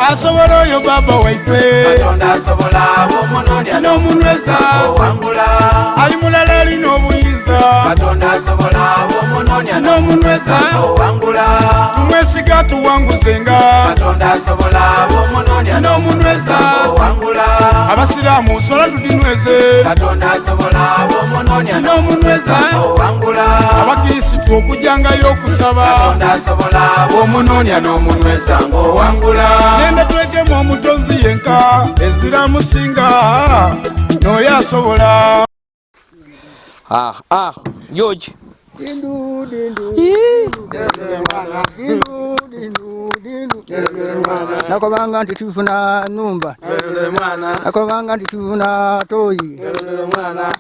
asobola oyo baba waife Katonda asobola bomunonya n'omunyweza owangula ali mulala alina obuyinza Katonda asobola bomunonya n'omunyweza owangula tumwesiga tuwanguzenga Katonda asobola bomunonya n'omunyweza owangula abasiraamu sola tudinyweze Katonda asobola bomunonya n'omunyweza owangula abakirisitu okujjangayo okusaba Katonda asobola bomunonya n'omunyweza ng'owangula nenda twegemu omutonzi yenka eziramusinga n'oyo asobola George Dindu nakobanga nti tufuna numba nakobanga nti tufuna toyi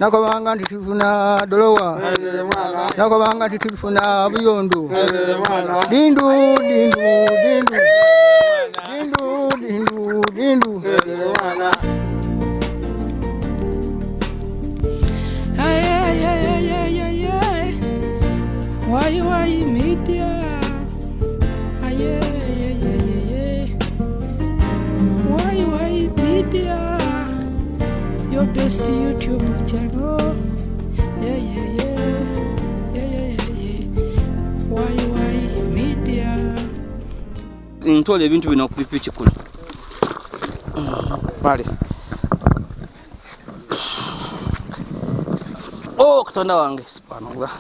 nakobanga nti tufuna dolowa nakobanga nti tufuna buyondo dindu Why media? Why media? Your best YouTube channel. Why media? ntole ebintu bino kupipiki kuno pale Katonda wange subhanallah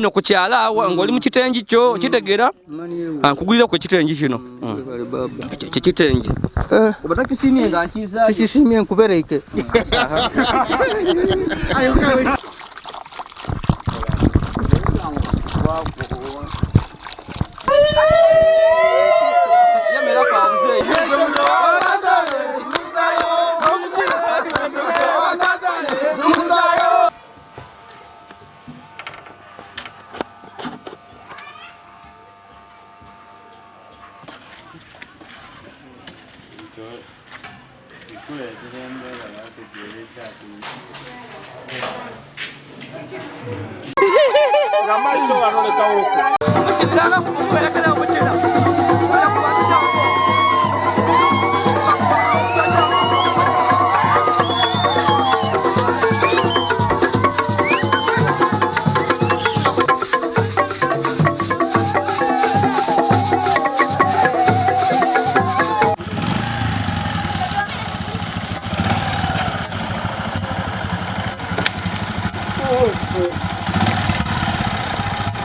no kukyala ngoli mu kitengi kyo kitegera nkugulira ku kitengi kino kitengi obatakisimye nga nkiza kisimye nkubereke yamera kwa mzee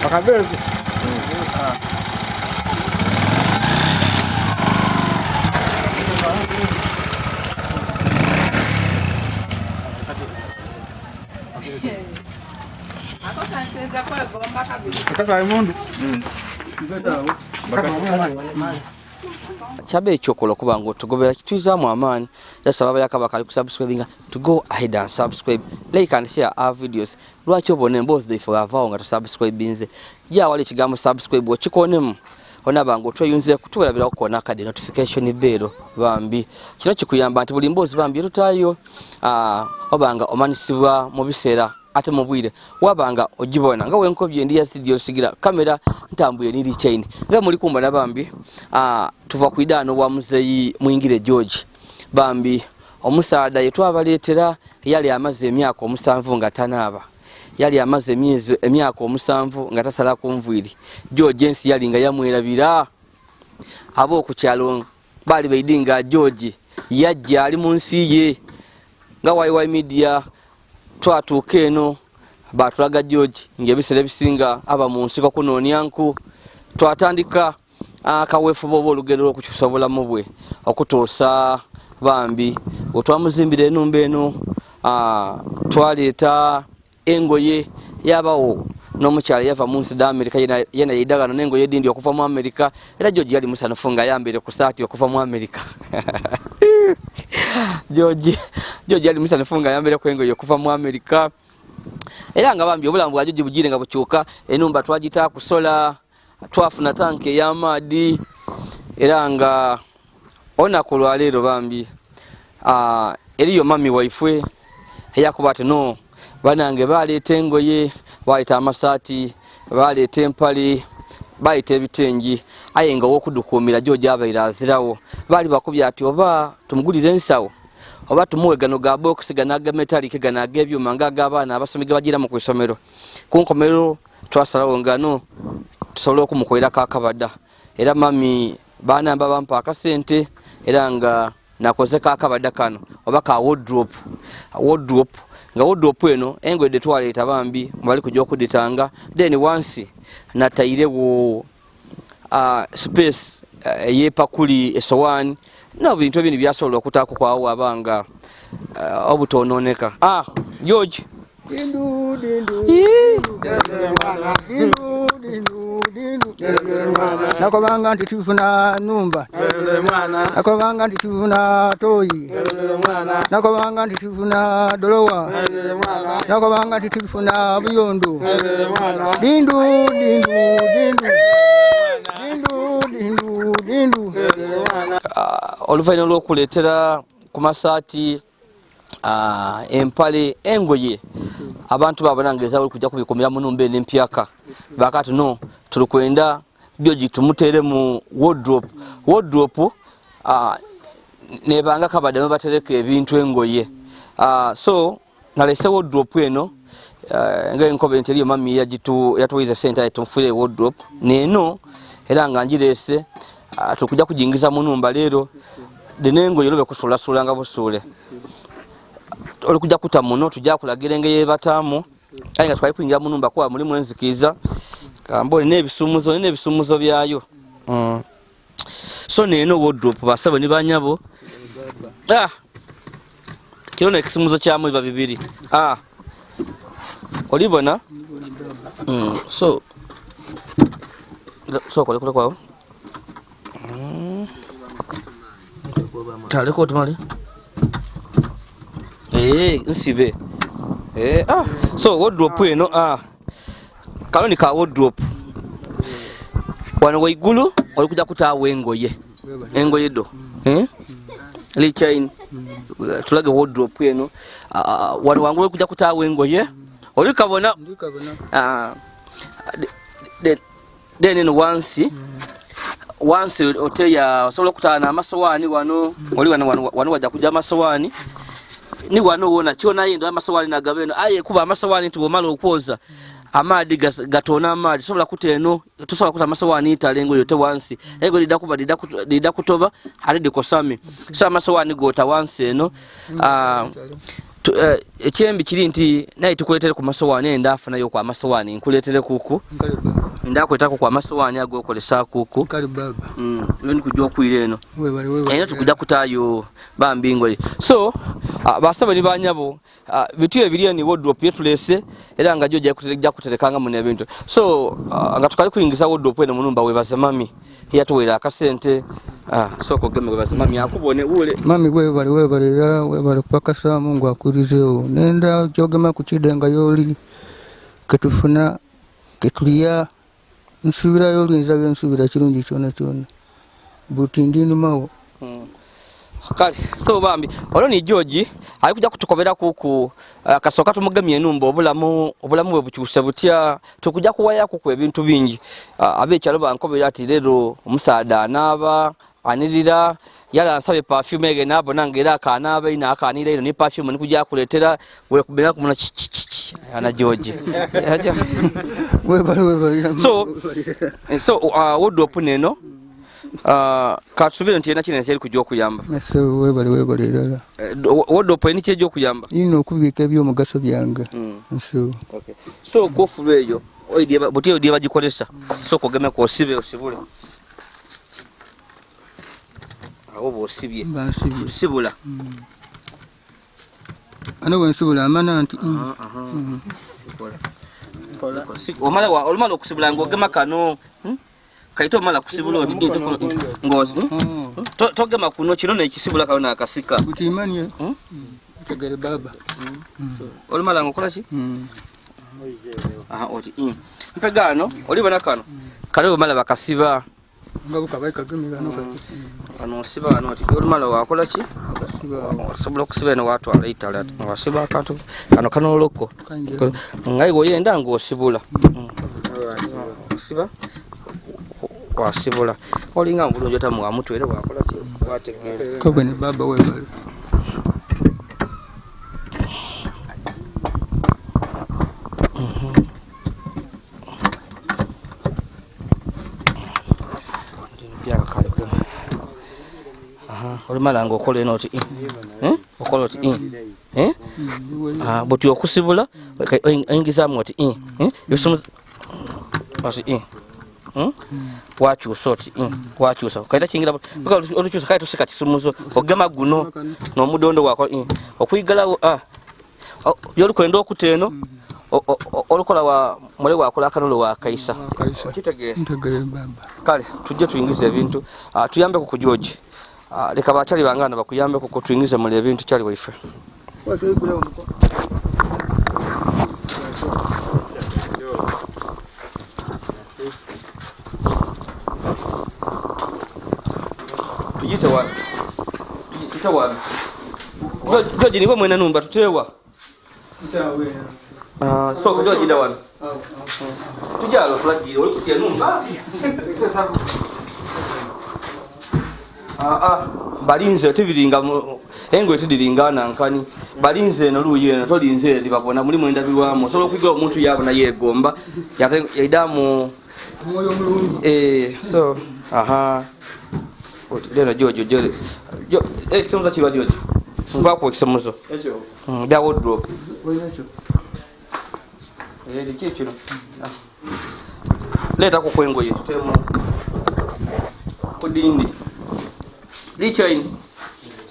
Akabezi Chabe chokola kuba ngo tugobera kituzaamu amaani yasaba bayakaba kali kusubscribinga to go ahead and subscribe like and share our videos lwaki obone mbozi they for avao nga to subscribe binze ya wale kigambo subscribe okikonemu onaba ngo tweyunze kutulabira okona kadi notification bell bambi kino kikuyamba nti buli mbozi bambi tutayo obanga omanisibwa mu biseera ate mubwire wabanga ogibona nga wenkobye ndi Yazid Yolisigira kamera ntambuye nili chain nga muri kumba nabambi tuva kuidano wa muzeyi Mwingire George bambi omusaada yetu abaletera yali amaze emyaka omusanvu nga tanaba yali amaze emyaka omusanvu nga tasala kunvwiri George ensi yali nga yamwerabira abo ku kyalo bali beidinga George yajja ali munsi ye nga YY media twatuuka eno batulaga George ngebisere bisinga aba mu nsiko kunonyanku twatandika akawefubo olugero okukisobola mubwe okutoosa bambi otwamuzimbira enumba eno twaleeta engoye yabawo n'omukyala yava mu nsi d'America yena yidagano n'engoye dindi okuva mu America era George yali musanfu nga yambere ku saati okuva mu America George yali musanfu nga yambere ku engoye okuva mu America era nga bambi obulamu bwa George bugire nga bukyuka enumba twagita kusola twafuna tanki ey'amaadhi era nga olunaku lwaleero bambi eriyo mami waifwe eyakuba ati no banange baleeta engoye, baleeta amasaati, baleeta empale, baleeta ebitengi, aye nga w'okudukuumira George abaire azirawo baali bakubye ati oba tumugulire ensawo oba tumuwe gano ga box gano aga metallic gano ag'ebyuma ng'ag'abaana abasomi ge bagiramu ku isomero. Ku nkomerero twasalawo ngano tusobole okumukolera kakabada era mami banamba bampa akasente era nga nakoze kakabada kano oba ka wardrobe nga wardrobe eno engoye twaleeta bambi bali kujja okuditanga then once natairewo space eyepakuli esowani n'ebintu ebindi byasobola okutaako kwawo abanga obutoononeka. George Dindu nakobanga nti tufuna numba nakobanga nti tufuna toyi nakobanga nti tufuna dolowa nakobanga nti tufuna buyondo dindu oluvaanyuma lw'okuleetera ku masaati empale engoye abantu babonangeza bali kujja kubikomera mu numba n'emyaka bakati no tulikwenda George tumutere mu wardrobe nebanga kabada batereka ebintu engoye so nalese wardrobe eno nga enkobe nteriyo mami yatuwiza sente tumufire wardrobe neno era nga njirese tukujja kujingiza mu numba leero denengoye lobe kusulasula nga busule olikuja kuta muno tujja kulagira engeye bataamu aye nga twali kuingira mu numba kwa mulimu enzikiza kambole n'ebisumuzo byayo. So neno wardrobe basabo ni banyabo kirona ekisumuzo kyamu biba bibiri olibona so kole kwawo taleko tumali nsibe so wardrobe eno kaloni ka wardrobe wano waigulu olikuja kutaawo engoye do lichain tulage wardrobe eno wano wangu olikuja kutaawo engoye olikabona then eno once oteya osobola kutaana amasowani wano oli wano wajja kuja amasowani ni wano wona kyona yendo amasowani nagabeno aye kuba amasowani tubomala okwoza amaadi gatona amaadi sobola kuteno tusobola kuta amasowani italengo yote wansi ego lida kutoba alide kosami so amasowani gota wansi eno ekyembi kiri nti naye tukuletere ku masowani endafuna yo kwa amasowani nkuletere kuku ndakwetako kwa amasowani agokolesa kuku kali baba noni kujja okwira eno wewe tukujja kutayo bambingoye so basaba ni banyabo bitu ebiri ni wardrobe yetulese era nga George yakujja kuterekanga mu nebintu so nga tukali kuyingiza wardrobe eno mu numba we basemami yatowera akasente so kogeme we basemami akubone ule mami webale pakasa Mungu akurizeo nenda jogema kuchidenga yoli ketufuna ketulia nsubira yolinza nsubira kirungi kyona buti ndinu mawo kale so bambi oloni George ali kujja kutukobera kuku kasoka tumugamye enumba obulamu bwe bukyuse butya tukujja kuwaya kuku ebintu bingi abekyalo bankobera ati lero omusaada anaba anirira yala nsabe perfume ege nabo nangera kanaba ina akanira ino ni perfume nikujja kuletera we kubera kumuna ana George webale so wardrobe neno katusubire nti ena kinene kyali kujja okuyamba webale dala wardrobe ni kyejo okuyamba ino okubika ebyomugaso byange so gofulu eyo butiyo diye bagikolesa so kogeme ko osibule awo osibye sibula ano bwensibula amana nti olumala okusibula ngogema kano kaito mala kusibula ngozi togema kuno kino nekisibula kano nakasika utimanye tegere baba olumala ngokola ki oti mpegano olibona kano kale mala bakasiba ngabo kabaye kagemi gano kati ano siba ano ati mala wakola ki osobola okusiba eno watwala itala wasiba akantu kano loko ngai goyenda ng'osibula siba wasibula olinga mbulungi otamu wamutwere wakola ki wategeera kobe ne baba webale olimala nga okola eno oti okola oti bwoti okusibula oyingizaamu oti oti wakyusa oti wakyusa kaita kingira olukyusa kale tusika kisumuzo ogema guno n'omudondo gwako okuyigalawo yolikwenda okuteeno olukola wa mule wakola akanolo wa kaisa okitegeera baba kale tujje tuyingize ebintu tuyambeko ku George leka bakyali bangana bakuyambeko ko tuyingize mule ebintu kyali waife tujite wa tutawa George niwe mwena numba tutewa so George dawana tujalo fulagire oli kutia numba balinze tibiringa engwe tidiringana nkani balinze no luyeno tolinze libabona muri mwenda biwamo solo kwiga omuntu yabona yegomba yaidamu moyo mulungi so leno George kisomoza kiba George mva ko kisomozo da wardrobe wenacho kikino leta ko kwengoye tutemo kudindi lichaini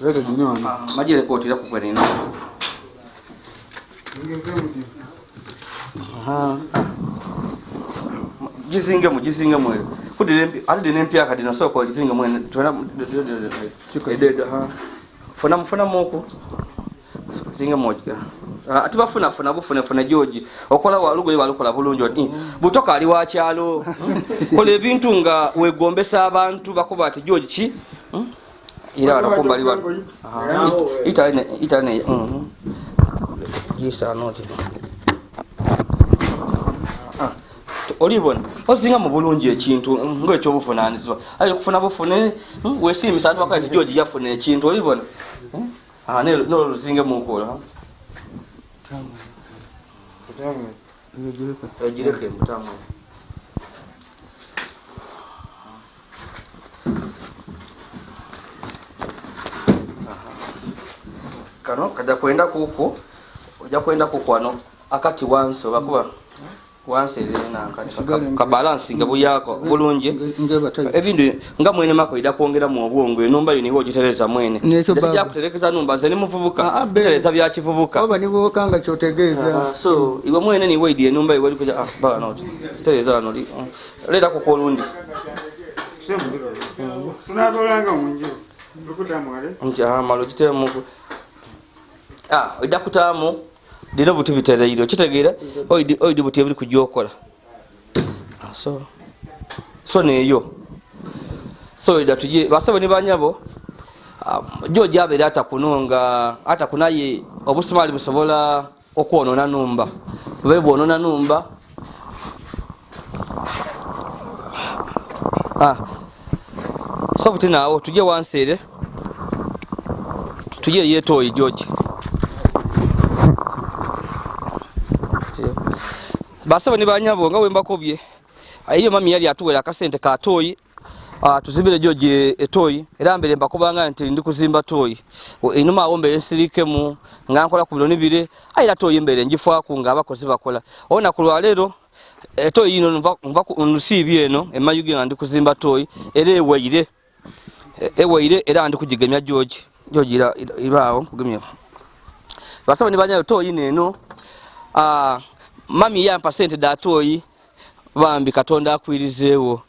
Zete dini majire koti la kukwenina jizinge mwele kudile alide nempiaka dino soko jizinge mwene tuna ededo fona moko zinge moja ati bafuna bufune George okola walugo yibalukola bulungi oti butoka ali wa kyalo kola ebintu nga wegombesa abantu bakuba ati George ki ira wanakumba liwa itane jisa noti olibona ozinga mu bulungi ekintu ng'ekyo buvunaanyizibwa ali kufuna bufune wesimisa ati wakati George yafuna ekintu olibona nelo luzinge mukola ejireke mutamu kano kaja kwenda kuko oja kwenda kuko ano akati wanso bakuba wanse lena ka balance nga buyako bulungi ebindu nga mwene makoida kwongera mu obwongo enumba yini wo gitereza mwene ja kuterekeza numba zeni muvubuka tereza bya kivubuka oba nibo kanga kyotegeeza so iwe mwene ni weidi enumba iwe kuja ba not tereza ano leta ko kolundi tunatolanga munje lukutamwale malo kitemu oida kutamu dino buti bitereiro kitegeera oidi buti ebiri kujokola so neyo so ida tuje basabo ni banyabo George abera atakunonga atakunaye obusumali busobola okwonona numba bebonona numba so buti nawo tuje wansere tuje yetoyi George basaba ni banyabo nga wemba kobye iyo mami yali atuwera akasente ka toyi tuzibire George etoyi era mbere mbakobanga nti ndi kuzimba toyi inuma awombe ensirike mu ngankola ku biloni bire ayira toyi mbere njifa ku nga abakozi bakola ona kulwa lero etoyi ino nva ku nusibye eno emayuge ndi kuzimba toyi era eweire era ndi kujigemya George irawo kugemya basaba ni banyabo toyi neno mami yampa sente da toyi bambi katonda akwirizeewo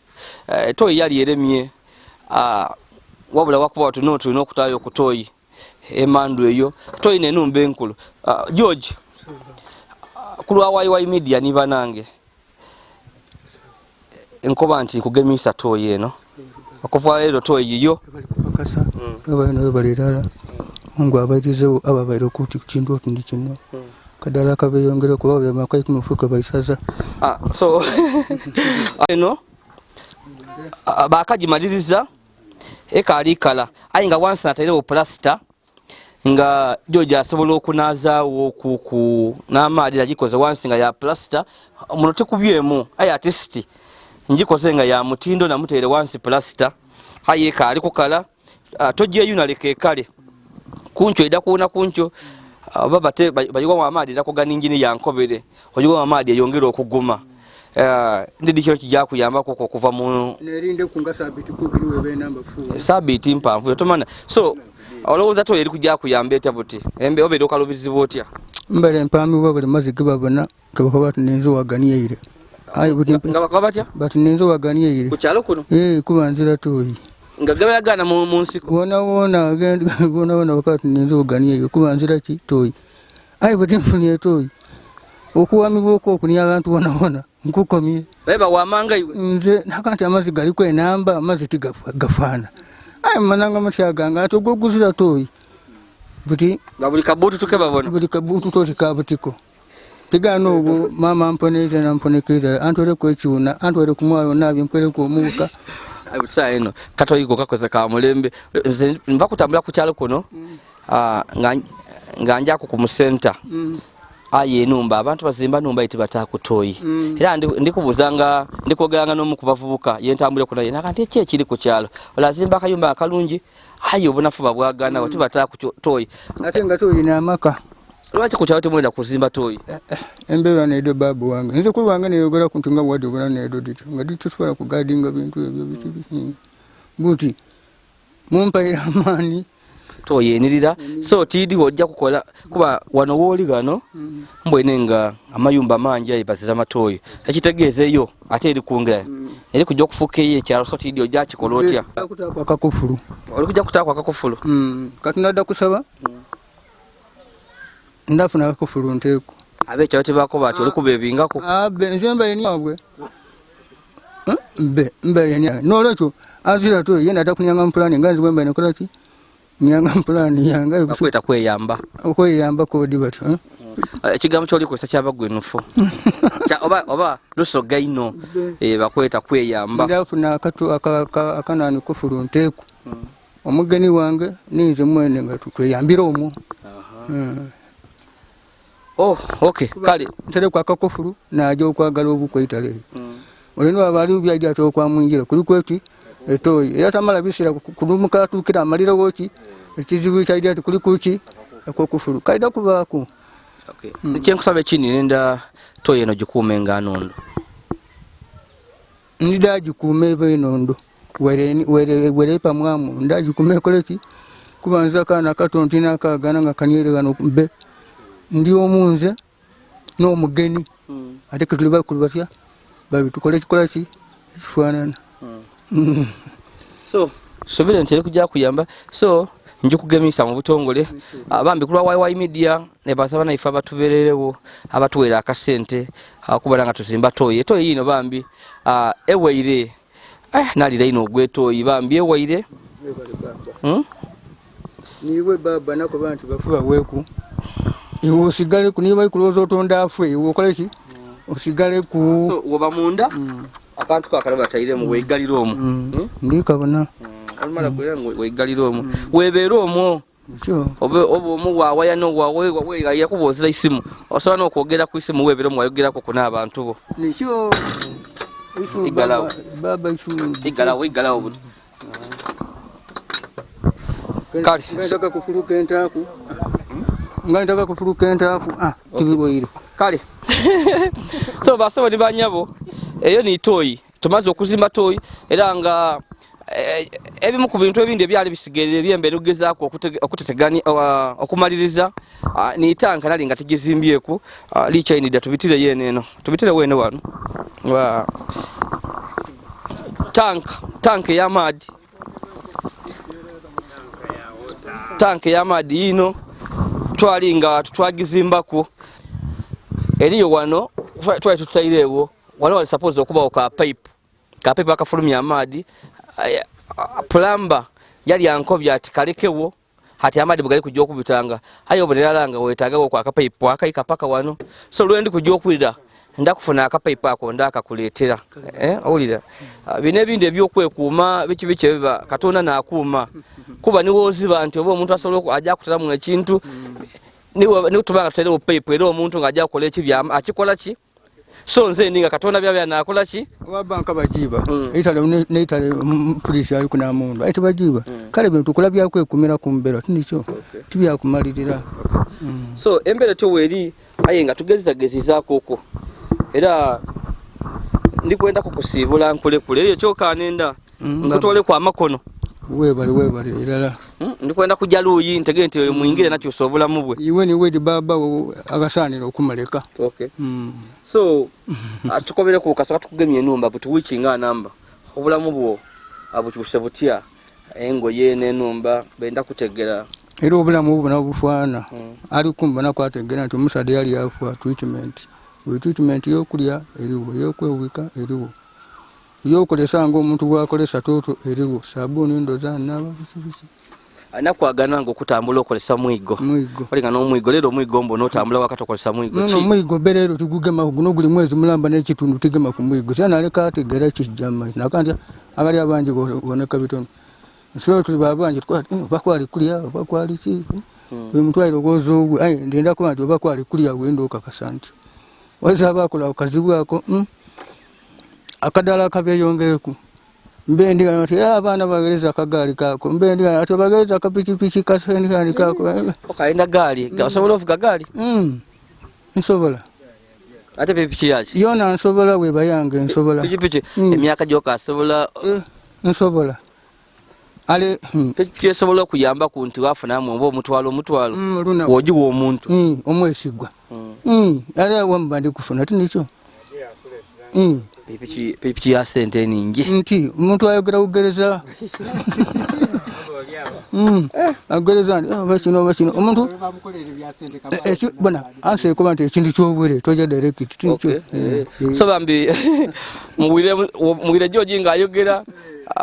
toyi yali eremye wabula wakuba watu notu nokutayo kutoyi emandu eyo toyi nenumba enkulu George kulwa wayi media ni banange enkoba nti kugemisa toyi eno okuva leero toyi yiyo bakasa abaino balirala mungu abaitizewo ababaire okuti kintu otundi kino kadala kabeyongere kuba byamakai kumufuka baisaza so eno bakagimaliriza ekali kala ayi nga wansi natairewo plaster nga George asobola okunazaawo ku n'amaadi agikoze wansi nga ya plaster muno tekubyemu ayi artist njikoze nga ya mutindo namutere wansi plaster ayi ekali kukala tojeyo naleke kale kuncho idakuona kuncho baba te bayiwa amaadi ndakugana injini yankobere oyiwa amaadi yongera okuguma ndidi kyo kijja kuyambako okuva mu nerinde kunga sabiti kugiriwe be number 4 sabiti mpamvu tomana so olowooza to eri kujja kuyamba etya buti embe obedo kalubizibwa otya mbere mpami bwa mazigi babona kabako batu nenzo waganiyeire ayi buti ngababatya batu nenzo waganiyeire ku kyalo kuno kubanzira toyi nga gaba yagana mu nsiko wona agenda wona wakati nenzo waganiyeire kubanzira ki toyi ayi buti mfuniye toyi okuwamibwa okunya abantu wona nkukomye beba wamanga iwe nze nakanti amazi gali kwe namba amazi tigafana ayi mananga mashaganga atogoguzira toyi buti ngabuli kabutu tukebabona buli kabutu toti kabutiko tigano ubu mama mponeze na mponekeza antore ko ekiuna antore kumwalo nabye mpere ko muka abusa eno kato yiko kakoze ka mulembe mva kutambula ku kyalo kuno nganja ku center aye numba abantu bazimba numba iti batakutoyi era ndikubuzanga ndikoganga no mukubavubuka yentambule kuna yena kanti ekie kiri ku kyalo olazimba akayumba akalungi aye obunafu babwagana wati batakutoyi ate nga toyi na maka lwaki ku kyalo temwenda kuzimba toyi embeera needo babu wange nze kulu wange neyogera ku ntunga wadde obona needo dito nga ditusobola kugadinga bintu ebyo bikibisinga buti mumpaira amaani toyenirira so tidi ojja kukola kuba wano woli gano mbwenenga amayumba manji ayibazira matoyo ekitegeezeyo ate eri kungera eri kujja okufukeyo ekyalo so tidi ojja kikola otya kutakwa kakofulu oli kujja kutakwa kakofulu katunadda kusaba ndafuna kakofulu nteeku abe ekyalo tebako bati oli kuba ebingako nze mbaye abwe mbaye n'olwekyo azira toyo yenda atakunyanga mpulani nga nzibwe mbaye nekola ki nyanga mpulani yanga bakweta kweyamba okweyamba kodi batyo ekigambo kyoli kwesa kyabagwenufu oba lusoga ino bakweta kweyamba ndafuna akanani kofulu nteeku omugeni wange ninze mwene nga tukweyambira omwo okay kale ntere kwa kakofulu najo okwagala obukweitale olino abali byajja atokwa mwingira kuli kweti etoyi yatamala bisira kulumuka tukira amalira woki ekizibu kyaidi ati kuli kuki ekokufulu kaida kubaako kyenkusaba chini nenda toyi eno gikuume nga nondo nida gikuume benondo were pamwamu nda gikuume koleki kubanza kana katontina kagana nga kanyere gano mbe ndi omunze no mugeni ate kuliba kulibatya babitukole kikolaki kifanana so sobere ntele kujja kuyamba so njukugemisa mu butongole abambi kulwa YY media ne basaba na ifa batubererewo abatuwera akasente akubala nga tuzimba toyi ino bambi eweire nalira ino gwetoyi bambi eweire niwe baba nako bantu bafuba weku iwo sigale kuniba ikulozo tonda afwe iwo okoleki osigale ku so woba munda akantu kakalaba tayire mu wegalira omu ndikabona almala kwera wegalira omu webera omu obo omu wawaya no wawe yakubozera isimu osobola n'okwogera ku isimu webera omu wayogerako ku n'abantu bo nikyo igalawo baba isimu igalawo buti kali ngaka kufuluka entaku ngaka kufuluka entaku kibiboyire kale so basobo ni banyabo eyo ni toyi tumaze okuzimba toyi era nga ebimu ku bintu ebindi byali bisigerere byembere ugezaako okutetegani okumaliriza ni tanka nali nga tegizimbyeko licha inida tubitire yeneno tubitire wene wano wa tank ya madi tank ya madi ino twalinga twagizimbako eriyo wano twali tutairewo wano wali suppose okuba oka pipe kapepa akafulumya amaadi plamba yali ankobya ati kalekewo hati amaadi bwe gali kujja okubitanga ayo oboneralanga weetaagawo kwa akapayipu akayika paka wano so lwendi kujja okwira ndakufuna akapayipu ako ndakakuleetera owulira bino ebindi ebyokwekuuma biki biba Katonda n'akuuma kuba niwooziba nti oba omuntu asobola ajja kutalamu ekintu niwe tubanga tuterewo payipu era omuntu ng'ajja kukola ekibyama akikola ki so nze ninga Katonda byabya nakola ki wa banka bajiba itale neitale polisi ali kuna mundu aite bajiba kale bintu tukola byakwekumira kumbera tinicho tibya kumalirira so embere to weri ayenga tugeziza koko era ndikwenda kukusibula nkole kule eyo choka nenda nkutole kwa makono webali irala ndikwenda kujja luyi ntege nti muyingire nakyo sobula mubwe iwe ni wedi baba agasanira okumaleka okay so atukobere ku kasaka tukugemye enumba but wichinga namba obulamu bwo abukyuse butya engo yene numba benda kutegera era obulamu bwo nabufwana ali kumbana kwategera nti omusade yali yafa treatment yokulya eriwo yokwewika eriwo yokolesa ngo omuntu bwakolesa toto eriwo sabuni ndoza naba bisibisi anakwagana ngo kutambula okolesa mwigo olinga no mwigo lero mwigo mbo notambula wakati okolesa mwigo no mwigo berero tugugema guno guli mwezi mulamba n'ekitundu tigema ku mwigo sana aleka ategera kijama nakandi abali abanji boneka bitono so tuli babanji twati bakwali kulya bakwali ki bimutwairo gozo ai ndenda ko anti bakwali kulya wendo kakasanti waza bakola okazibu ako akadala kabeyongereku mbendi ati abana bagereza akagali kako mbendi ati bagereza akapiki kaseni kandi kako okaenda gali gasobola ovuga gali nsobola ate piki yachi yona nsobola we bayange nsobola piki emyaka joka asobola nsobola ale piki esobola okuyamba ku nti wafuna mu omutwalo woji wo omuntu omwesigwa ale wambandi kufuna tinicho piki ya sente ningi nti omuntu ayogera kugereza agereza bachino omuntu bwana anse ko bante ekintu kyobwere toja direct tinicho so bambi muwire George nga ayogera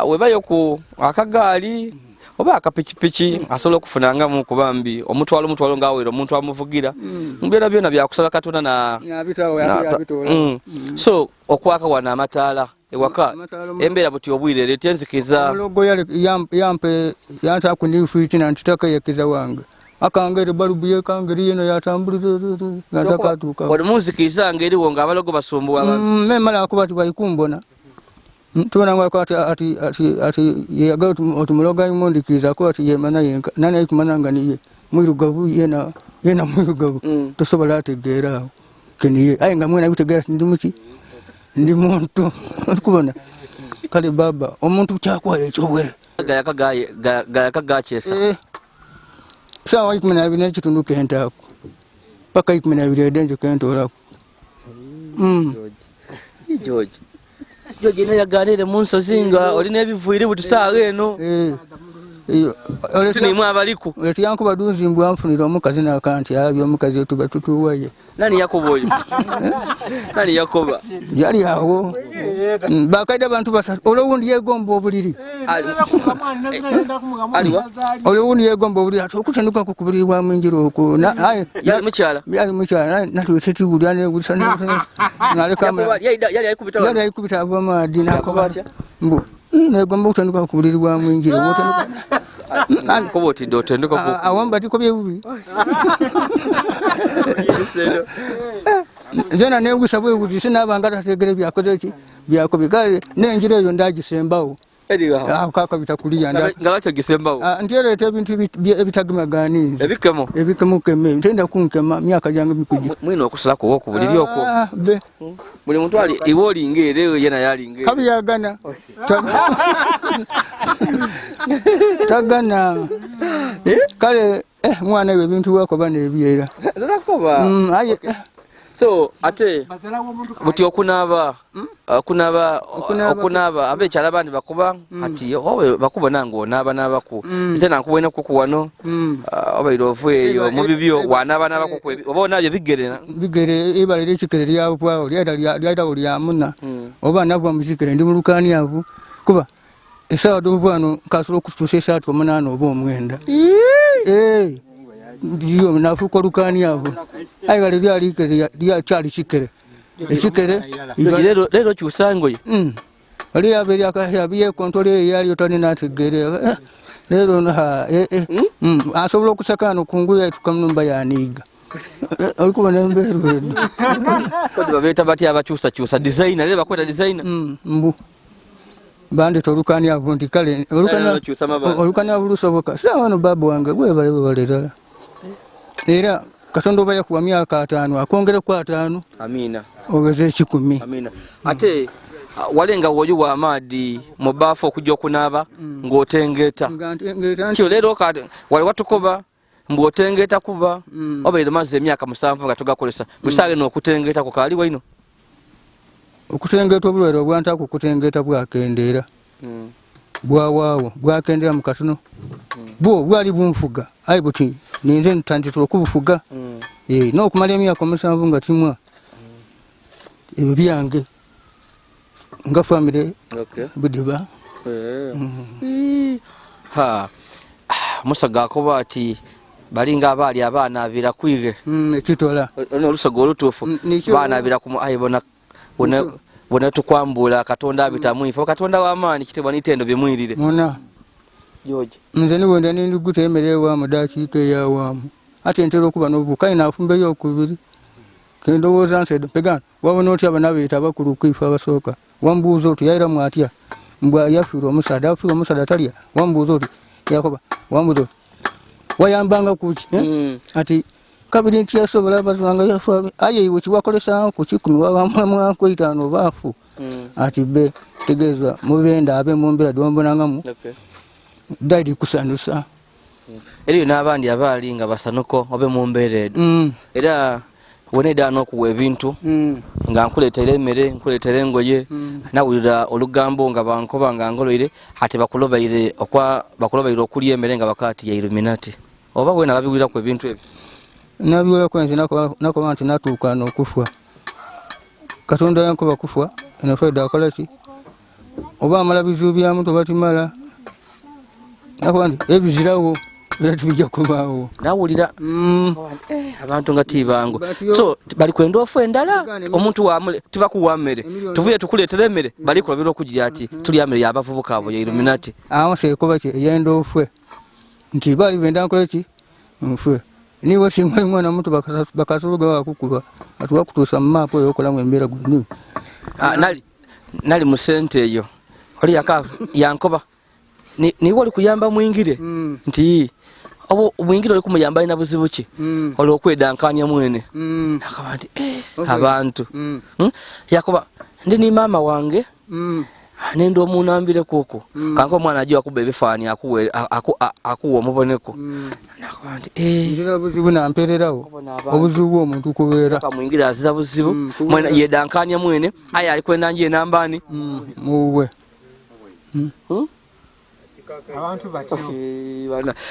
webayo ku akagali oba akapiki asobola okufunanga mu kubambi omutwalo ngawero omuntu amuvugira mbera byona byakusaba Katonda na so okwaka wana amataala ewaka embera buti obwire letenzikiza logo yampe yanta kunifiti na ntitaka yakiza wange akangere balubuye kangere yeno yatambulira ngatakatuka wali muzikiriza ngeriwo ngabalogo basumbuwa abantu memala akubati balikumbona tubona ngo ati yaga otumologa imondikiza ko ati yemana yenka nani ayikumananga niye mwirugavu yena mwirugavu tosobola ategera keniye ayenga mwena gutegera ndi muntu kubona kale baba omuntu kyakwale ekyobwere gayakagachesa sawa ikumena bine kitundu kentako paka ikumena bire denje kentorako George yaganire munso zinga oli nebivuire butisaaga eno oleti nimwe abaliku oleti yanko badunzi mbwa mfunira omukazi na kanti abyo omukazi tuba tutuwaye nani yakoboyo nani yakoba yali awo bakaida bantu basatu olowundi yegomba obuliri olowundi yegomba obuliri okutenduka ku kubuliri bwa mwinjiro oko yali mukyala natweteti bulyane gusana yali ayikubita ava maadi nakoba mbu negomba okutenduka ku buliri bwa mwinjiro koboti ndo tenduka awamba tiko byebubi jena nebusa bwebuzi sinabanga tategere byakoze ki byakobikale nenjiro eyo ndagisembawo kaka bitakuliya ngalacho gisembawo ndiyeleta ebintu ebitagimagani ebikemo keme ntenda kunkema myaka jange mikuje mwino okusalako woko buliri oko buli muntu ali iwoli ngere yena yali ngere kabi yagana tagana kale mwana we bintu wako bane ebyera zakoba aye So ate buti okunaaba abekyala abandi bakuba ati owe bakuba nange onaaba naabaku nze nankubwena kuku wano obaire ovueyo mu bibyo wanaaba naabaku oba onaabye bigere ebalira ekikere lyavaawo lyayitawo lyamuna oba nava mukikere ndi mulukani avo kuba esawa dovano kasobola okutuusa esaatu 8 oba 9 ndiyo nafuuka olukani avo ayiwale lyakyali kikere ekikere leero kyusa ngoye oli yabeyekontole eyali otani nategeere leero asobola okusakano kungulu yaituka munumba yaniiga olikubona embeeru edo kodi babeeta batya abakyusakyusa designer leero bakweta designer mbu bandeta olukani avo nti kale olukani avo lusoboka saawano baba wange gwebale ddala era katonda oba yakuwa myaka 5 akongereku 5 amina ogeze 10 amina ate walenga woyi wa maadi mu baafu okujja okunaaba ng'otengeeta kyo leero kati wali watukoba mbw'otengeeta kuba obaire mazzi emyaka 7 nga tugakozesa busaage n'okutengeeta ku kaali waino okutengeeta obulwaire obwantako okutengeeta bwakendeera bwawaawo bwakendeera mu katono bwo bwali bunfuga ayi buti ninze ntandikira okubufuga n'okumala emyaka 7 nga timwa ebyo byange nga famire budiba musaga akoba ati balinga abaali abaanaabira kwige ekitola olusoga olutuufu baanaabira bona tukwambula katonda abitamu ifo katonda w'amaanyi kitibwa n'itendo byemwirire George nze niwenda nindiguta emmere ewaamu dakiika eyawaamu ate ntera okuba n'obukayi naafumbeyo okubiri kendowooza nsedo pegana wabona otya banabeeta abakulu kwifa abasooka wambuuza oti yairamu atya mbwa yafiirwa omusaada talya wambuuza oti yakoba wambuuza oti wayambanga kuki ati kabiri nti yasobola bazwanga yafa aye iwe kiwakolesa ku 10 wabamwamwako 5 baafu ati be tegeeza mubenda abe mumbera dombonangamu daidi kusanusa eriyo n'abandi abaali nga basanuko obe mu mbeera edo era woneda n'okuwa ebintu nga nkuleetera emmere nkuleetera engoye nawulira olugambo nga bankoba nga ngoloire ate bakulobaire okulya emmere nga bakati ya Illuminati oba wena babiwuliraku ebintu ebyo nabiwulako nze nakoba nti natuuka n'okufwa katonda yankoba kufwa enafreda akola ki oba amala bizibu byamu tobatimala nakoba nti ebizirawo era tubijja kubaawo nawulira abantu nga tibangu so bali kwenda ofu endala omuntu wamule tibakuwa mmere tuvuye tukuleetera emmere bali kulabira okugira ati tuli mmere y'abavubuka abo ya Illuminati awo sekoba ki eyenda ofwe nti bali benda nkola ki nfwe niwe simali mwana mutu bakasuluga wakukuba atuwakutuusa mu maapu eyo okolamu embeera guni nali mu sente eyo oli yankoba niwe oli kuyamba mwingire nti obo mwingire oli kumuyamba alina buzibu ki olw'okwedankanya mwene nakaba nti abantu yakoba ndi ni maama wange nendo omunambire kuko kanko omwana ajja akuba ebifaani akuwa omuboneko nakaba nti nzira buzibu nampererawo obuzibu omuntu kubeera mwingire aziza buzibu mwena yedankanya mwene aye ali kwendanje enambani muwe abantu batyo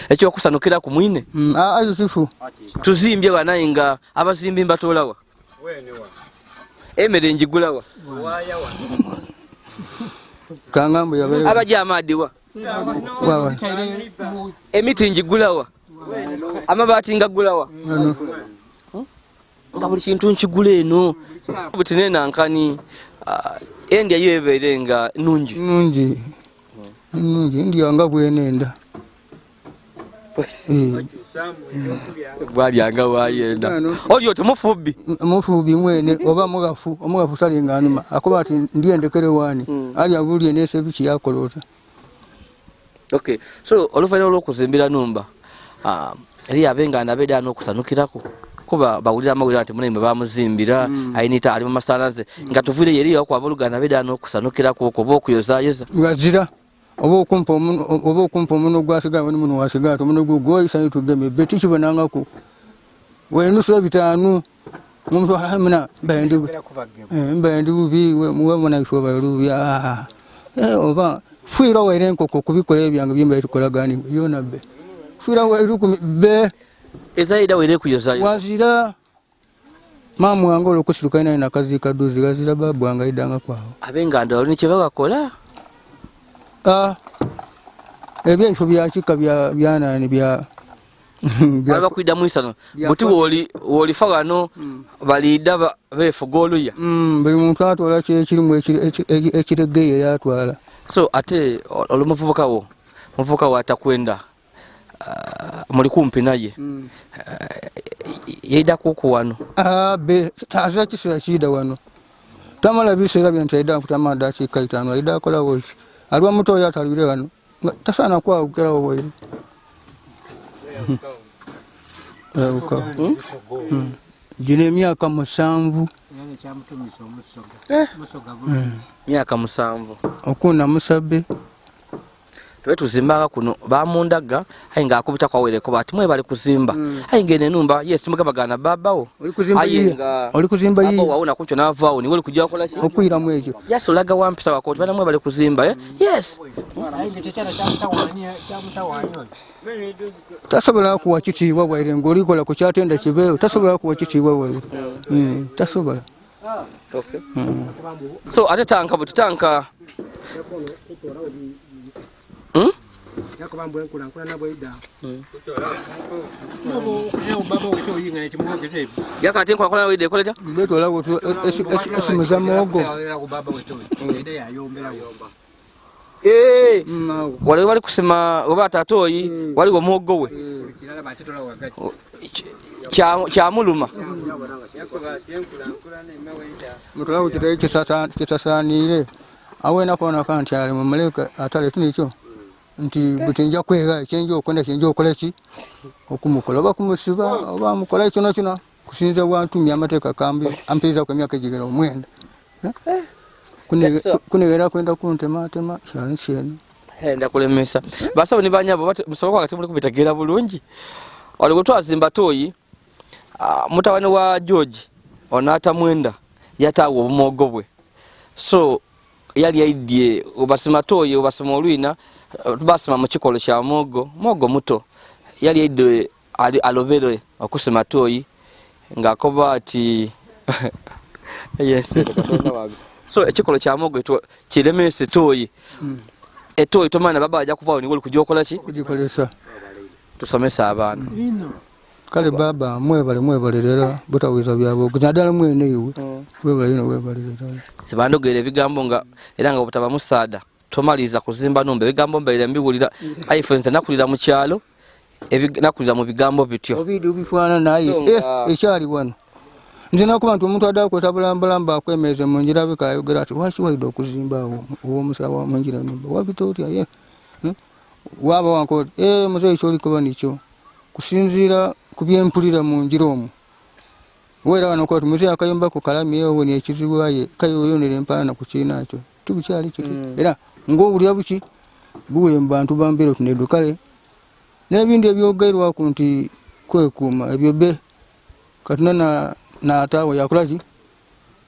ekyokusanukira ku mwine ayo sifu tuzimbye banaye nga abazimbi mbatoolawa emmere njigulawa kangambo yabere abajja amaadiwa emiti njigulawa amabaati ngagulawa nga buli kintu nkigula eno buti nenankani endya yo ebeere nga nungi ndiyo nga bwenenda bwalyanga wayenda oli oti mufubi mwene oba omugafu salinga anuma akoba ati ndiendekere wani ali abulye nesebiki yakolota okay so oluvannyuma lw'okuzimbira numba eri abenga nabeda n'okusanukirako kuba bawulira amawulire ati munaye bamuzimbira ayinita ali mu masalaze nga tuvire yeri yakwaba oluganda nabeda n'okusanukirako oba okuyozayoza ngazira oba okumpa omuno gwasigawo nimuno wasigato omuno gwoyisa nitugeme beti kibonangako wenusula 5 Muntu alamina mbendi bubi we mwana ishoba rubi oba fuira wa irenko kubikola ebyange byemba tukola gani yona be fuira wa iruku be ezaida were kuyozayo wazira mamu angolo kusiruka ina na kazi kaduzi gazira babu anga idanga kwao abenga ndo ni chebaka kola ebyo ifo byachika byana ni bya baba kuida mwisano buti woli fagano balida befugoluya buli muntu atwala kirimu ekiregeye yatwala so ate olumuvubuka wo atakwenda muri kumpi naye yeida kuku wano be taza kisira kida wano tamala bisera byente ida kutamada kikaitano ida kola woshi alwa muto yatalire wano tasana kwa ukera wowe jine emyaka 7 myaka 7 okuna musabe twetuzimbanga kuno bamundaga ayinga akubita kwawereko bati mwe bali kuzimba ayinga enumba yes mugabagana babawo ayinga oli kuzimba yi abo waona kucho navaawo niwe kujja kola ki okwira mwejo yasolaga wampisa wakoti bana mwe bali kuzimba yes ayinga tekyala kyamutawania tasobola kuwa kitiibwa bwaire ng'olikola ku kyatenda kibeewo tasobola kuwa kitiibwa bwaire tasobola okay so ate tanka buti tanka yakubambwe nkula nabweda baba ucho yinga nekimuoge sebi yakati nkula wede koleja betwala goto esimu za muogo baba weto ide yayombera yomba wali kusema oba tatoyi wali go muogo we kirala batitola wakati cha muluma mutala utire kisasanire awena kona kanti ali mumeleka atale tunicho nti butinja kwega chenjo okwenda chenjo okoleki okumukola bakumusiba oba mukola kino kusinza bwantu myamateeka kambi ampiza kwa myaka jigero mwenda kunegera kwenda kuntema shano henda kulemesa basawo ni banyabo musaba kwa kati muri kubitegera bulungi wali gutwazimba toyi mutawani wa George onata mwenda yatawo obumogobwe so yali aidie obasima toyi obasima olwina tubasima mu kikolo kya mogo muto yali aidie alovere okusima toyi ngakoba ati yes so ekikolo kya mogo kiremese toyi etoyi tomana baba ajja kuvaawo niwe kujokola ki kujikolesa tusomesa abaana kale baba mwebalera butawiza byabo kujadala mwene iwe webalira sibandogere bigambo nga era nga obutaba musada tomaliza kuzimba numbe bigambo mbere mbibulira iPhones nakulira mu kyalo nakulira mu bigambo bityo obidi ubifwana naye ekyali wano nze nakuba nti omuntu adda kwetabulamba akwemeze mu njira bikayogera ati waki waida okuzimba uwo musaba mu njira numba wabitotya ye waba wanko muzeyi kyolikuba nicho kusinzira kubyempulira mu njira omu wera wano kwa tumuzeyi akayomba ku kalami yewe ni ekizibwaye kayoyonera empana ku kinakyo tubikyali kiti era ng'obulya buki bule mbantu bambero tunedukale n'ebindi ebyogerwa ku nti kwekuuma ebyo be katunana na atawo yakulaji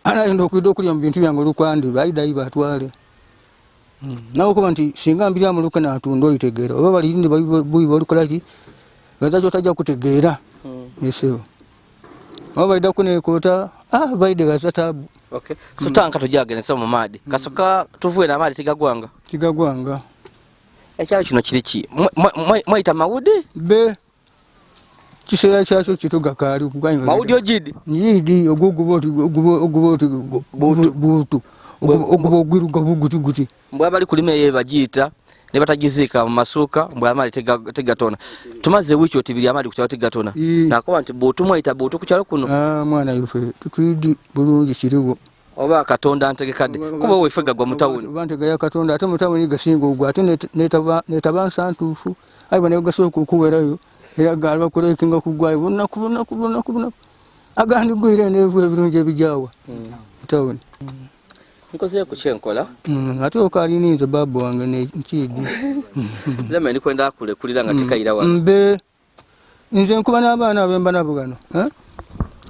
ana ndo kuido kulya mu bintu byange lukwandi baida iba atwale nawo kuba nti singa mbira mu lukana atundo litegeera oba bali ndi buyi bolukolaji gaza chotaja kutegeera yesewo oba baida kune kota baide gaza tabu okay so tanka tujagene so mu madi kasoka tuvuye na madi tigagwanga ekyalo kino kiriki mwaita mawudi be kisera kyasho kituga kali kuganya mawudi ojidi yidi oguguboti butu ogubogwiruga buguti mbwa bali kulime ye bagita ne batagizika mu masuka mbwa amali tegatona tumaze wicho otibiri amali kuchawo tegatona nakoba nti butu mwaita butu kuchalo kuno mwana yufe tukwidi bulungi kiriwo oba katonda antegekadde kuba wefega gwa mutawuni bantega ya katonda ate mutawuni gasingo ugwa ate netaba nsantufu ayi bane gasoku kuwerayo era galwa kurekinga kugwayo kubona agandi gwire nevu ebirunje ebijawa mutawuni nkoze kuchenkola ate okali ninze babu wange ne nkidi lema ndi kwenda kule kulira nga tekaira wa mbe nze nkuba n'abaana abemba nabo gano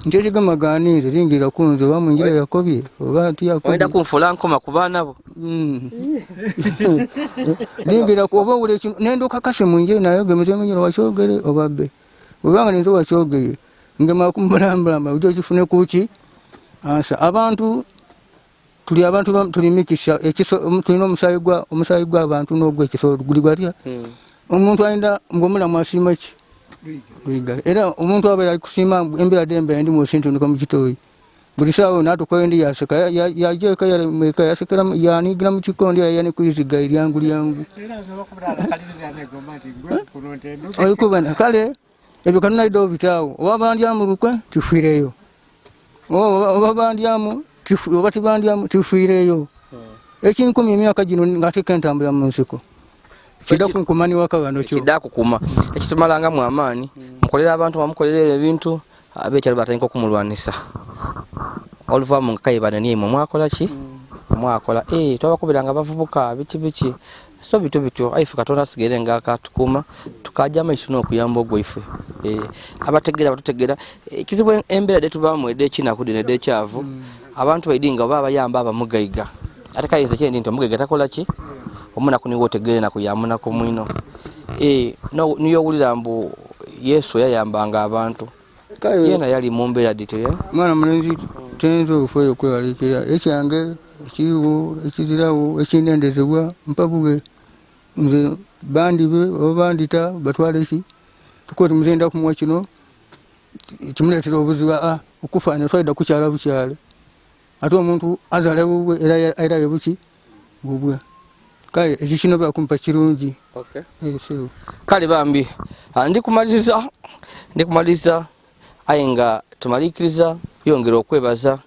nje kigamaganize lingira kunze wa mwingira yakobye oba ati yakobye wenda kunfula nkoma kubana bo lingira oba ule nendo kakase mwingira nayo gemeze mwingira wachogere obabe obanga nizo wachogeye ngema kumbalamba ujo kifune kuki ansa abantu tuli abantu tuli mikisha ekiso tulino omusayi gwa abantu n'ogwe ekiso guli gwatya omuntu ayinda ngomula mwasima ki Luigale. Era omuntu abaye kusima embera dembe ndi mu sinto ndiko mukitoyi. Buli sawo natukoye yaseka yajeka yameka yasekera yanigira mu kikondi yani kuyiziga iryangu lyangu. Era azokubira akaliriza ne gomati gwe kunonte ndo. Ayiko bana kale ebyo kanuna ido bitawo. Obabandyamu lukwe tufireyo. Obabandyamu obati bandyamu tufireyo. Ekinkumi emyaka gino ngateka ntambula mu nsiko. Kida kunkumani wakabano kyo. Kida kukuma. Ekitumalanga mu amani. Mukolera abantu bamukolera ebintu abekyalo batandika okumulwanisa. Oluvamu ngakayibana niye mwakola ki? Mwakola twabakubiranga bavubuka biki. So bityo aifu katonda sigere ngaka tukuma tukaja maisho n'okuyamba ogwaife. Abategera batutegera kizibu embera detu bamwede kina kudine de kyavu. Abantu baidinga baba yamba abamugayiga. Ataka yinze kyendi nto mugayiga takola ki? Omuna kuniwo tegere na kuyamuna ko mwino. No niyo wulira mbu Yesu yayambanga abantu. Yena yali mumbera dite mwana munenzi tenzo ufoyo kwewalikira ekyange ekiwo ekizirawo ekinendezebwa mpabuge nze bandibe obandita batwale ki tukoti muzenda kumwa kino kimuletera obuziba okufanya twaida kukyala bukyale ate omuntu azale bubwe era yebuki bubwe kale ekikino bakumpa kirungi. So kale bambi ndikumaliza ayenga tumalikiriza yongera okwebaza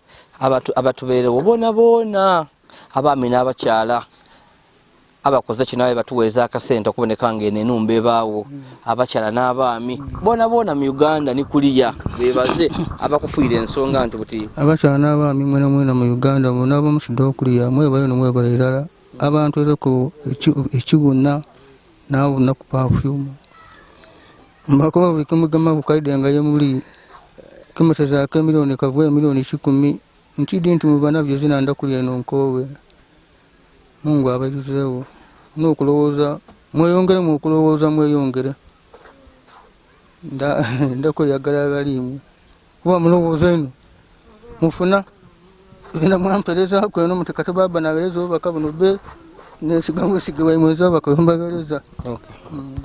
abatubeerewo bona abaami n'abakyala abakoze kinawe batuweeza akasente okuboneka ng'enenumba ebaawo abakyala n'abaami bona mu Uganda ni kuliya bebaze abakufiira ensonga nti buti abakyala n'abaami mwena mu Uganda bonna abamusudde okuliya mwebayo nomwebala erala abantu ereko ekiguna nawo naku perfume mbako buli kumugama kukaide nga yemuli kumuteza ka milioni kavwe milioni 10 ntidi nti mubana byo zina ndakulya nonkowe Mungu abazizewo n'okulowooza mweyongere ndako yagala galimu kuba mulowooza ino mufuna ina muperereza ko no mutekata baba na berezo bakabuno be nesigamwe sigawe mwezo bakayombagereza.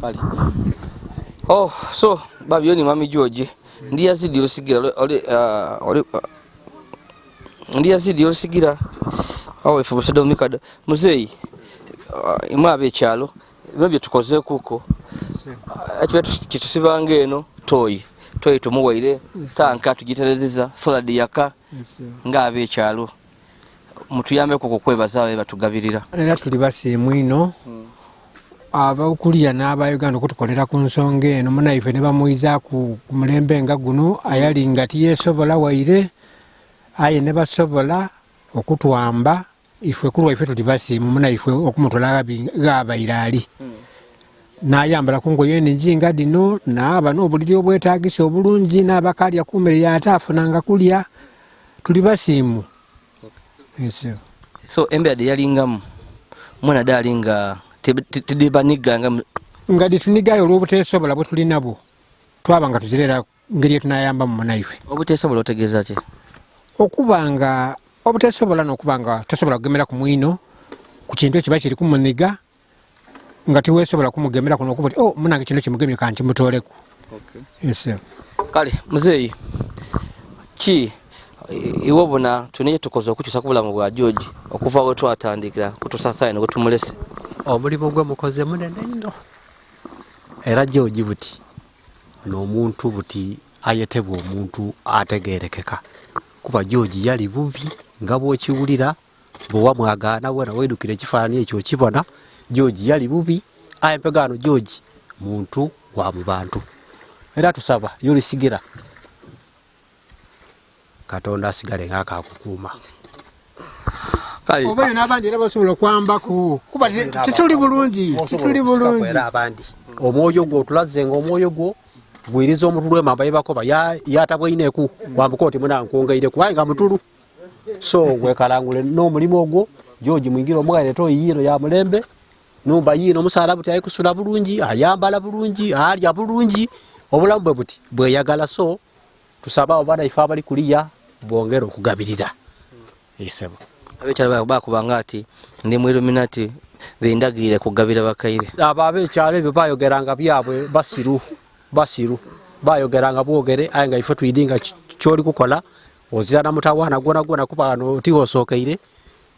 Kali so babyo ni mami George ndi Yazid Yolisigira ndi Yazid Yolisigira awe fubusa domikada muzeyi imwabe cyalo byo tukoze kuko akibetu kitusibange eno toyi tumuwaire tanka tugiterezeza soladi yaka ngabe cyalo mutuyambe kuko kwebazawe batugabirira era tuli basimu ino abakuliya n'aba Uganda okutukolera ku nsonga eno munaife ne bamuyiza ku mulembe nga guno ayali ngati yesobola waire aye ne basobola okutwamba ife kulwa ife tuli basimu munaife okumutwala gabayirali nayambala kungoye ninjinga dino n'aba n'obuliri obwetaagisa obulungi n'abakalya kumere yataafunanga kulya tuli basimu. So embede yalingamu mwana dalinga tidibaniga ngadi tunigayo olw'obuteesobola bwe tuli nabo twabanga tuzirera ngeri tunayamba mu munaife. Obuteesobola otegeeza ki? Okubanga obuteesobola n'okubanga tosobola kugemera ku mwino ku kintu ekiba kiri ku muniga nga tiweesobola kumugemera kuno okuba munange kino kimugemye kanti mutoleku. Kale muzeeyi ki iwo bona tuneje tukoze okukyusa ku bulamu bwa George okuva we twatandikira kutusasaya ne kutumulese omulimu gwe mukoze munene nnyo era George buti n'omuntu buti ayetebwa omuntu ategerekeka kuba George yali bubi nga bw'okiwulira bwe mwagaana wena weedukira ekifaananyi ekyo kibona George yali bubi ayempegano George muntu wa mu bantu era tusaba Yolisigira Katonda asigale ng'akakukuuma. Kale obayo n'abandi era basobola kwambako kuba tituli bulungi era abandi omwoyo gwo otulaze ng'omwoyo gwo gwiriza omuntu lwemamba yebakoba yatabwaineku wambuka oti muna nkwongeireku aye nga mutulu so gwekalangule n'omulimu ogwo George Mwingire omugale toyiro ya mulembe numba yino musala buti ayikusula bulungi ayambala bulungi alya bulungi obulamu bwe buti bweyagala so tusaba obana ifa bali kuliya bongera okugabirira esebo abekyala bakubanga ati ndi mu Illuminati bendagire kugabira bakaire abekyala ebyo bayogeranga byabwe basiru bayogeranga bwogere aye nga ife twidinga kyoli kukola ozira na mutawana gona kuba no tiwosokeire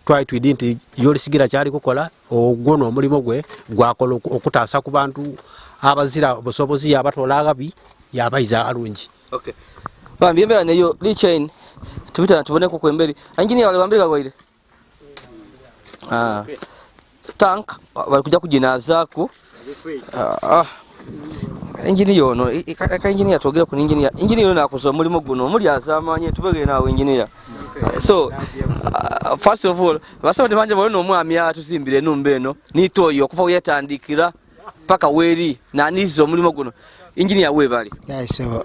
twali twidi nti Yolisigira kyali kukola ogwono omulimo gwe gwakola okutaasa ku bantu abazira obusobozi abatola agabi yabaiza alungi. Okay. Bambi mbera neyo lichain tubita tubone ko kwemberi engineer wale bambira gwaire. Tank bali kuja kujinaza ko. Engineer ono ka engineer togera ku engineer ono akozo mulimo guno muli azamanye tubege nawe engineer. So first of all basawo tebanje bali no mwami atuzimbire numbe eno nitoyo okuva yetandikira paka weri na nizo mulimo guno engineer webali yaisebo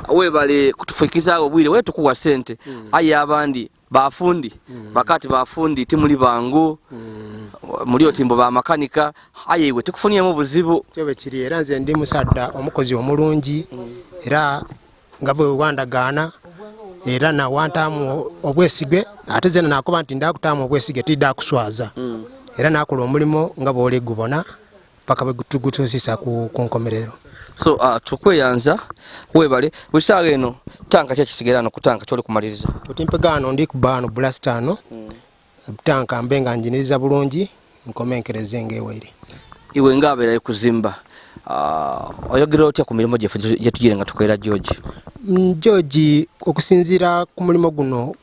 webali kutufikiza obwire wetu kuwa sente aye abandi bafundi bakati bafundi timuli bangu mulio timbo ba makanika aye iwe tukufunia mu buzibu kyobe kiri era nze ndi musadda omukozi omulungi era ngabwe wandagana era na wantamu obwesige ate zena nakoba nti ndakutamu obwesige tidda kuswaza era nakola omulimo ngabo ole gubona paka begutugutosisa ku nkomerero. So tukweyanza webale busaga eno tanka kyakisigerano kutanka kyoli kumaliriza otimpegano ndi kubano blastano tanka mbenga njiniriza bulungi nkomenkereze ngeweire iwe ngabera kuzimba oyogera otya ku milimo gye tugire nga tukolera George. George okusinzira ku mulimo guno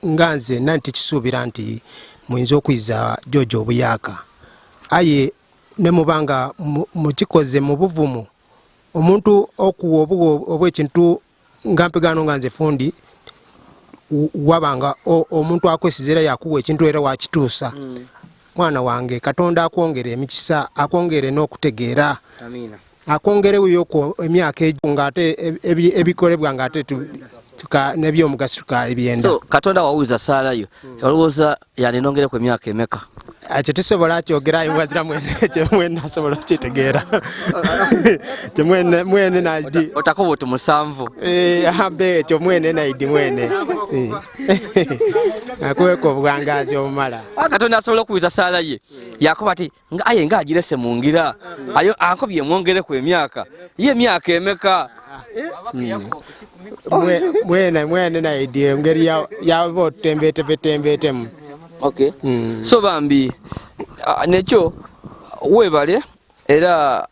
nganze nanti kisuubira nti muyinza okwiza George obuyaka aye ne mubanga mukikoze mu buvumu omuntu okuwa obwekintu ngampegano nganze fundi wabanga omuntu akwesizera yakuwa ekintu era wakituusa mwana wange Katonda akwongere emikisa akwongere n'okutegeera amina akwongere wiyoko emyaka ngate ebikolebwa ngate nebyo omugaso tukali byenda. So Katonda wawuza salayo olowooza yaninongere ku emyaka emeka akyo tesobola kyogerayo mwazira mwene asobola kitegeera mwene naidi otakoba oti musanvu ambe ekyo mwene naidi mwene akweko obwangazi obumala Katonda asobola okuwiza sala ye yakoba ati aye nga agirese mu ngira ayo ankobye mwongere ku emyaka ye emyaka emeka mwene naidi engeri yabo tembetemu. Okay. So bambi nekyo webale era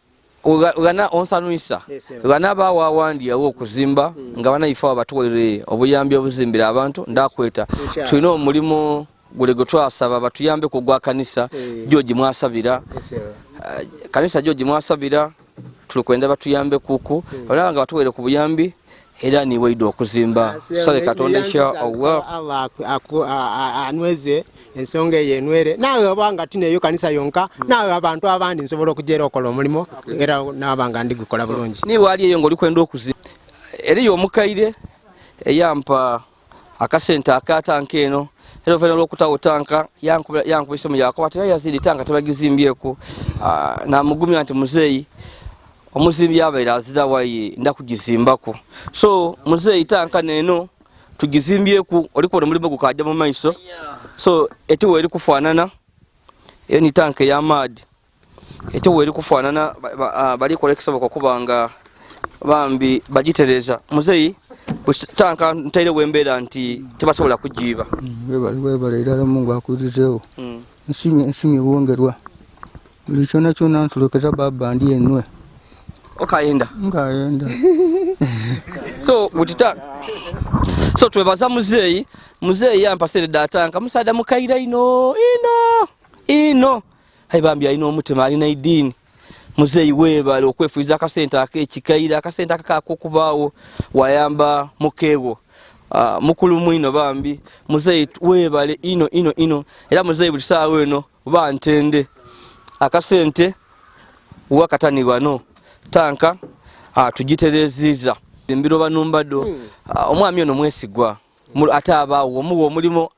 ugana onsanuisa ugana bawa wandi yawo okuzimba nga bana ifa abatuwere obuyambi obuzimbira abantu ndakweta tulina omulimo gulego twasaba batuyambe kugwa kanisa George mwasabira kanisa George mwasabira tulikwenda batuyambe kuku olanga batuwere ku buyambi era ni weido okuzimba sabe Katonda isha Allah anweze ensonga yenwere nawe abanga tineyo kanisa yonka nawe abantu abandi nsobola okujera okola omulimo era nabanga ndi gukola bulungi ni wali eyo ngoli kwenda okuzimba eriyo omukaire eyampa akasenta akatanka eno era vena lokutawo tanka yankubise mu yakoba ati Yazid tanka tebagizimbyeko na mugumya anti muzeyi omuzimbi yabaira azida wayi ndakugizimbako so muzeyi tanka neno tugizimbyeko oliko omulimo gukajja mu maiso so eti weri kufanana iyo ni tanka ya mad eti weri kufanana bali kolekisa kubanga bambi bagitereza muzeyi tanka ntaire wembera nti tebasobola kujiba webale ira Mungu akurizeho nshimye bongerwa lichona chona nsulokeza baba ndi enwe okayenda ngayenda so butita so twebaza muzeyi yampasere datanka musada mukaira ino haibambya ino mutima alina idini muzeyi webale okwefuiza akasenta akekikaira akasenta akakukubawo wayamba mukewo mukulu mwino bambi muzeyi webale ino era muzeyi bulisawe eno bantende akasente wakatani wano tanka tugitereziza embiro banumbado omwami ono mwesigwa ate abaawo omuwa omulimo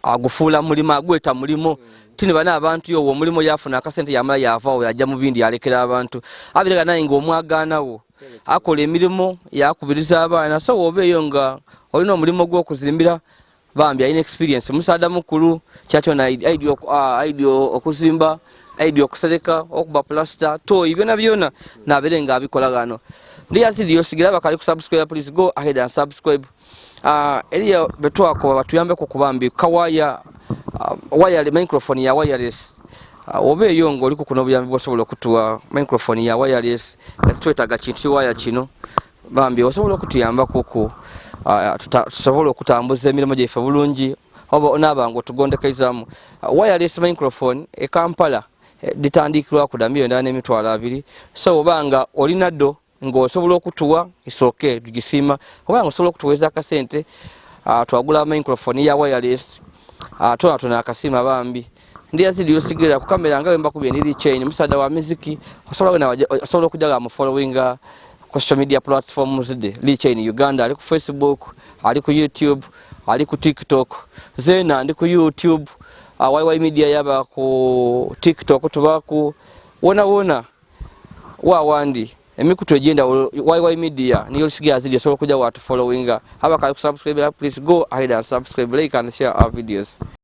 agufuula mulimo agweta mulimo tini bana abantu yo omulimo yafuna akasente yamala yavaawo yajja mu bindi alekera abantu abirega naye ng'omwagaanawo akola emirimu yakubiriza abaana so obeeyo nga olina omulimu gw'okuzimbira bambi alina experience musaada mukulu kyakyona idea okuzimba idea okusereka okuba plaster toyi byona nabeere nga abikola gano ndi Yazid Yolisigira abakali ku subscribe please go ahead and subscribe eriya betwako batuyambeko kubambi kawaya wire microphone ya wireless obeeyo nga oliko kuno obuyambi bwosobola okutuwa microphone ya wireless twetaga kintu waya kino bambi osobola okutuyambako tusobola okutambuza emirimu gyaffe bulungi oba n'abantu otugondekeizamu wireless microphone e Kampala ditandikirwa ku $2,200 so obanga olina ddo ng'osobola okutuwa isooke tugisiima obanga osobola okutuweeza akasente twagula microphone ya wireless tona akasiima bambi ndi Yazid Yolisigira ku kamera nga wemba kubye ndiri chain musaada wa muziki osobola okujaga mu following ku social media platforms de li chain Uganda ali ku Facebook ali ku YouTube ali ku TikTok zena ndi ku YouTube YY media yaba ku TikTok tubaku wona wawandi emikutu egenda YY media ni Yolisigira Yazid osobola kuja watu following abakali ku subscribe please go ahead and subscribe like and share our videos.